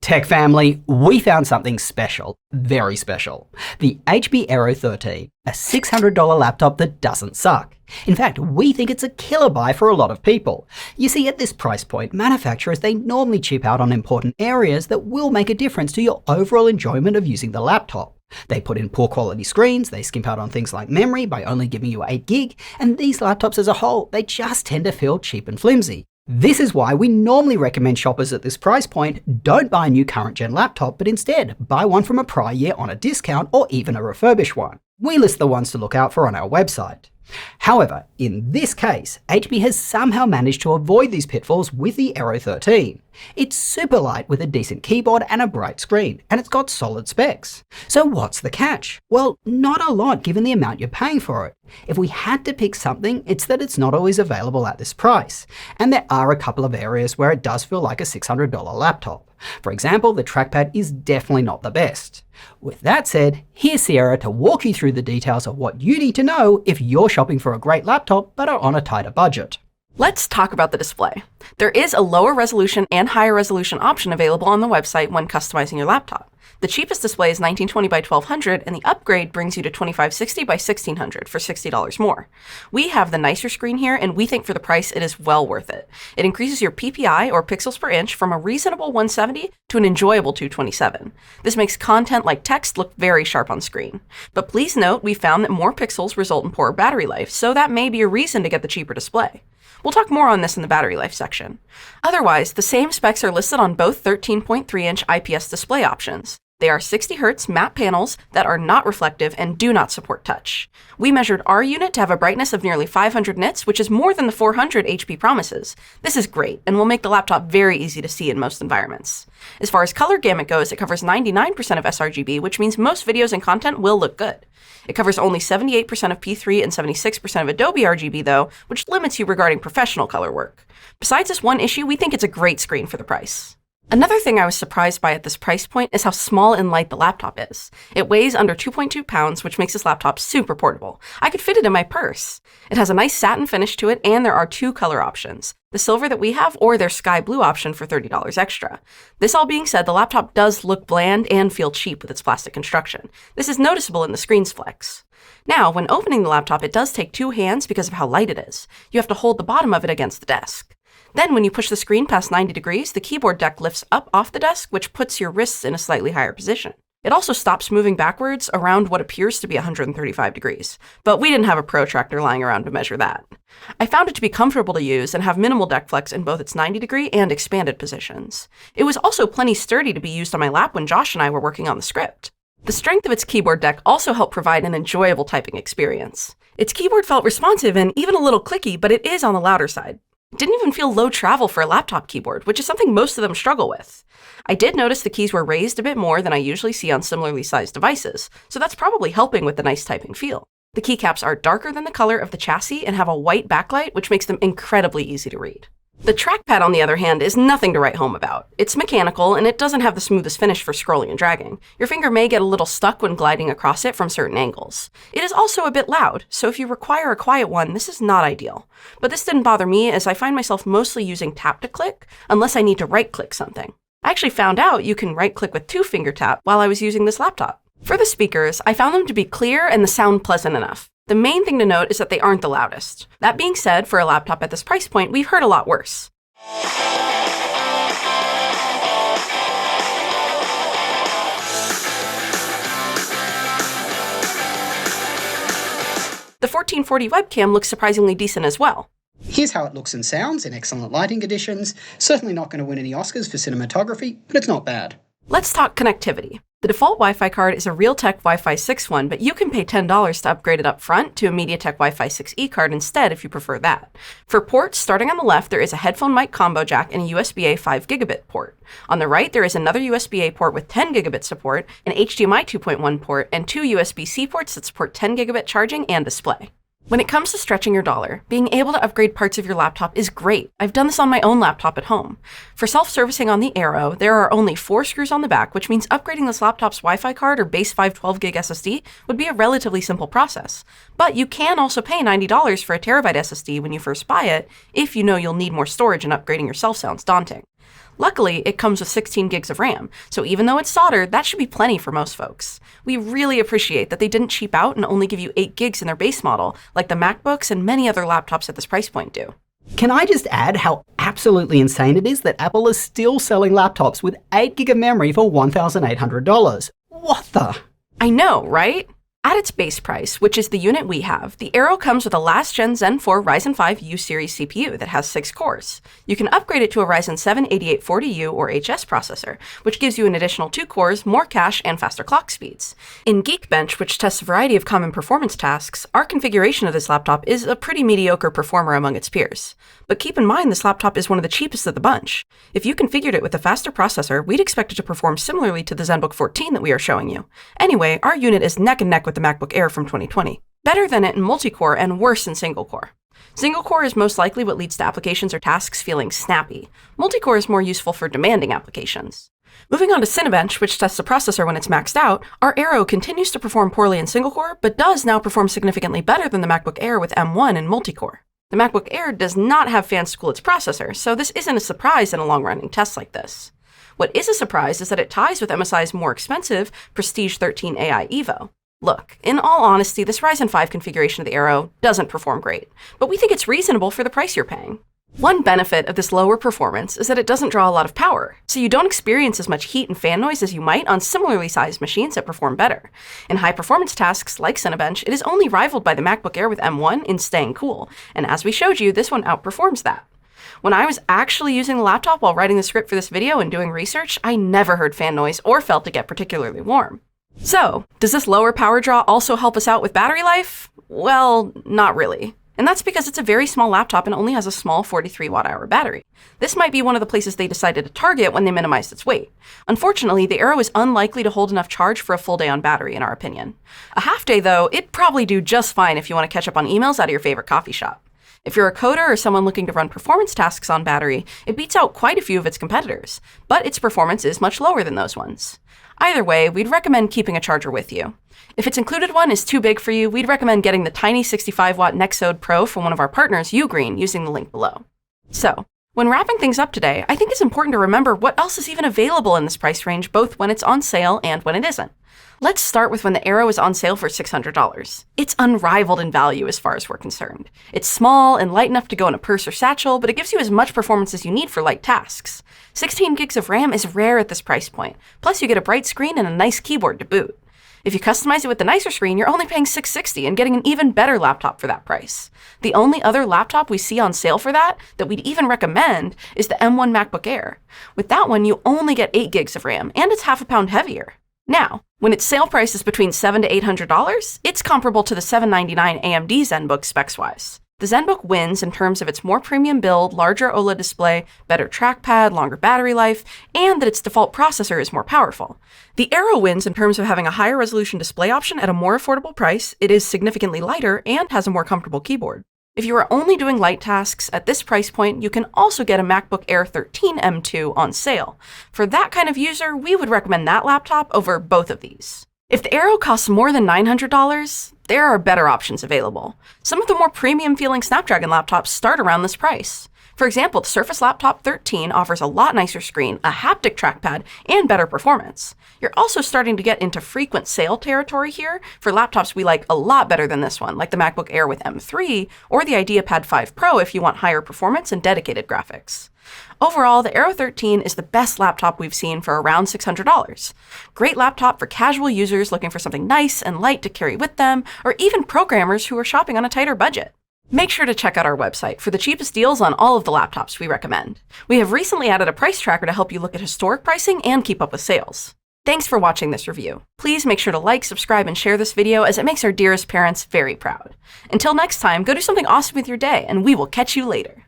Tech family, we found something special, very special. The HP Aero 13, a $600 laptop that doesn't suck. In fact, we think it's a killer buy for a lot of people. You see, at this price point, manufacturers, they normally cheap out on important areas that will make a difference to your overall enjoyment of using the laptop. They put in poor quality screens, they skimp out on things like memory by only giving you 8 gig, and these laptops as a whole, they just tend to feel cheap and flimsy. This is why we normally recommend shoppers at this price point don't buy a new current gen laptop, but instead buy one from a prior year on a discount or even a refurbished one. We list the ones to look out for on our website. However, in this case, HP has somehow managed to avoid these pitfalls with the Aero 13. It's super light with a decent keyboard and a bright screen, and it's got solid specs. So what's the catch? Well, not a lot given the amount you're paying for it. If we had to pick something, it's that it's not always available at this price. And there are a couple of areas where it does feel like a $600 laptop. For example, the trackpad is definitely not the best. With that said, here's Sierra to walk you through the details of what you need to know if you're shopping for a great laptop but are on a tighter budget. Let's talk about the display. There is a lower resolution and higher resolution option available on the website when customizing your laptop. The cheapest display is 1920 by 1200, and the upgrade brings you to 2560 by 1600 for $60 more. We have the nicer screen here, and we think for the price it is well worth it. It increases your PPI, or pixels per inch, from a reasonable 170 to an enjoyable 227. This makes content like text look very sharp on screen. But please note, we found that more pixels result in poorer battery life, so that may be a reason to get the cheaper display. We'll talk more on this in the battery life section. Otherwise, the same specs are listed on both 13.3-inch IPS display options. They are 60Hz matte panels that are not reflective and do not support touch. We measured our unit to have a brightness of nearly 500 nits, which is more than the 400 HP promises. This is great and will make the laptop very easy to see in most environments. As far as color gamut goes, it covers 99% of sRGB, which means most videos and content will look good. It covers only 78% of P3 and 76% of Adobe RGB though, which limits you regarding professional color work. Besides this one issue, we think it's a great screen for the price. Another thing I was surprised by at this price point is how small and light the laptop is. It weighs under 2.2 pounds, which makes this laptop super portable. I could fit it in my purse. It has a nice satin finish to it, and there are 2 color options, the silver that we have or their sky blue option for $30 extra. This all being said, the laptop does look bland and feel cheap with its plastic construction. This is noticeable in the screen's flex. Now, when opening the laptop, it does take 2 hands because of how light it is. You have to hold the bottom of it against the desk. Then when you push the screen past 90 degrees, the keyboard deck lifts up off the desk, which puts your wrists in a slightly higher position. It also stops moving backwards around what appears to be 135 degrees, but we didn't have a protractor lying around to measure that. I found it to be comfortable to use and have minimal deck flex in both its 90-degree and expanded positions. It was also plenty sturdy to be used on my lap when Josh and I were working on the script. The strength of its keyboard deck also helped provide an enjoyable typing experience. Its keyboard felt responsive and even a little clicky, but it is on the louder side. It didn't even feel low travel for a laptop keyboard, which is something most of them struggle with. I did notice the keys were raised a bit more than I usually see on similarly sized devices, so that's probably helping with the nice typing feel. The keycaps are darker than the color of the chassis and have a white backlight, which makes them incredibly easy to read. The trackpad, on the other hand, is nothing to write home about. It's mechanical, and it doesn't have the smoothest finish for scrolling and dragging. Your finger may get a little stuck when gliding across it from certain angles. It is also a bit loud, so if you require a quiet one, this is not ideal. But this didn't bother me, as I find myself mostly using tap to click, unless I need to right-click something. I actually found out you can right-click with 2-finger tap while I was using this laptop. For the speakers, I found them to be clear and the sound pleasant enough. The main thing to note is that they aren't the loudest. That being said, for a laptop at this price point, we've heard a lot worse. The 1440 webcam looks surprisingly decent as well. Here's how it looks and sounds in excellent lighting conditions. Certainly not going to win any Oscars for cinematography, but it's not bad. Let's talk connectivity. The default Wi-Fi card is a Realtek Wi-Fi 6 one, but you can pay $10 to upgrade it up front to a MediaTek Wi-Fi 6E card instead if you prefer that. For ports, starting on the left, there is a headphone mic combo jack and a USB-A 5 gigabit port. On the right, there is another USB-A port with 10 gigabit support, an HDMI 2.1 port, and 2 USB-C ports that support 10 gigabit charging and display. When it comes to stretching your dollar, being able to upgrade parts of your laptop is great. I've done this on my own laptop at home. For self-servicing on the Aero, there are only 4 screws on the back, which means upgrading this laptop's Wi-Fi card or base 512GB SSD would be a relatively simple process. But you can also pay $90 for a terabyte SSD when you first buy it, if you know you'll need more storage and upgrading yourself sounds daunting. Luckily, it comes with 16 gigs of RAM, so even though it's soldered, that should be plenty for most folks. We really appreciate that they didn't cheap out and only give you 8 gigs in their base model, like the MacBooks and many other laptops at this price point do. Can I just add how absolutely insane it is that Apple is still selling laptops with 8 gig of memory for $1,800? What the? I know, right? At its base price, which is the unit we have, the Aero comes with a last-gen Zen 4 Ryzen 5 U-series CPU that has 6 cores. You can upgrade it to a Ryzen 7 8840U or HS processor, which gives you an additional 2 cores, more cache, and faster clock speeds. In Geekbench, which tests a variety of common performance tasks, our configuration of this laptop is a pretty mediocre performer among its peers. But keep in mind this laptop is one of the cheapest of the bunch. If you configured it with a faster processor, we'd expect it to perform similarly to the ZenBook 14 that we are showing you. Anyway, our unit is neck and neck with the MacBook Air from 2020. Better than it in multi-core and worse in single-core. Single-core is most likely what leads to applications or tasks feeling snappy. Multi-core is more useful for demanding applications. Moving on to Cinebench, which tests the processor when it's maxed out, our Aero continues to perform poorly in single-core, but does now perform significantly better than the MacBook Air with M1 in multi-core. The MacBook Air does not have fans to cool its processor, so this isn't a surprise in a long-running test like this. What is a surprise is that it ties with MSI's more expensive Prestige 13 AI Evo. Look, in all honesty, this Ryzen 5 configuration of the Aero doesn't perform great, but we think it's reasonable for the price you're paying. One benefit of this lower performance is that it doesn't draw a lot of power, so you don't experience as much heat and fan noise as you might on similarly sized machines that perform better. In high-performance tasks like Cinebench, it is only rivaled by the MacBook Air with M1 in staying cool, and as we showed you, this one outperforms that. When I was actually using the laptop while writing the script for this video and doing research, I never heard fan noise or felt it get particularly warm. So, does this lower power draw also help us out with battery life? Well, not really. And that's because it's a very small laptop and only has a small 43 watt-hour battery. This might be one of the places they decided to target when they minimized its weight. Unfortunately, the Aero is unlikely to hold enough charge for a full day on battery, in our opinion. A half day, though, it'd probably do just fine if you want to catch up on emails out of your favorite coffee shop. If you're a coder or someone looking to run performance tasks on battery, it beats out quite a few of its competitors, but its performance is much lower than those ones. Either way, we'd recommend keeping a charger with you. If its included one is too big for you, we'd recommend getting the tiny 65-watt Nexode Pro from one of our partners, Ugreen, using the link below. So, when wrapping things up today, I think it's important to remember what else is even available in this price range, both when it's on sale and when it isn't. Let's start with when the Aero is on sale for $600. It's unrivaled in value as far as we're concerned. It's small and light enough to go in a purse or satchel, but it gives you as much performance as you need for light tasks. 16 gigs of RAM is rare at this price point, plus you get a bright screen and a nice keyboard to boot. If you customize it with the nicer screen, you're only paying $660 and getting an even better laptop for that price. The only other laptop we see on sale for that we'd even recommend is the M1 MacBook Air. With that one, you only get 8 gigs of RAM, and it's half a pound heavier. Now, when its sale price is between $700 to $800, it's comparable to the $799 AMD ZenBook specs-wise. The ZenBook wins in terms of its more premium build, larger OLED display, better trackpad, longer battery life, and that its default processor is more powerful. The Aero wins in terms of having a higher resolution display option at a more affordable price, it is significantly lighter, and has a more comfortable keyboard. If you are only doing light tasks at this price point, you can also get a MacBook Air 13 M2 on sale. For that kind of user, we would recommend that laptop over both of these. If the Aero costs more than $900, there are better options available. Some of the more premium-feeling Snapdragon laptops start around this price. For example, the Surface Laptop 13 offers a lot nicer screen, a haptic trackpad, and better performance. You're also starting to get into frequent sale territory here for laptops we like a lot better than this one, like the MacBook Air with M3, or the IdeaPad 5 Pro if you want higher performance and dedicated graphics. Overall, the Aero 13 is the best laptop we've seen for around $600. Great laptop for casual users looking for something nice and light to carry with them, or even programmers who are shopping on a tighter budget. Make sure to check out our website for the cheapest deals on all of the laptops we recommend. We have recently added a price tracker to help you look at historic pricing and keep up with sales. Thanks for watching this review. Please make sure to like, subscribe, and share this video as it makes our dearest parents very proud. Until next time, go do something awesome with your day, and we will catch you later.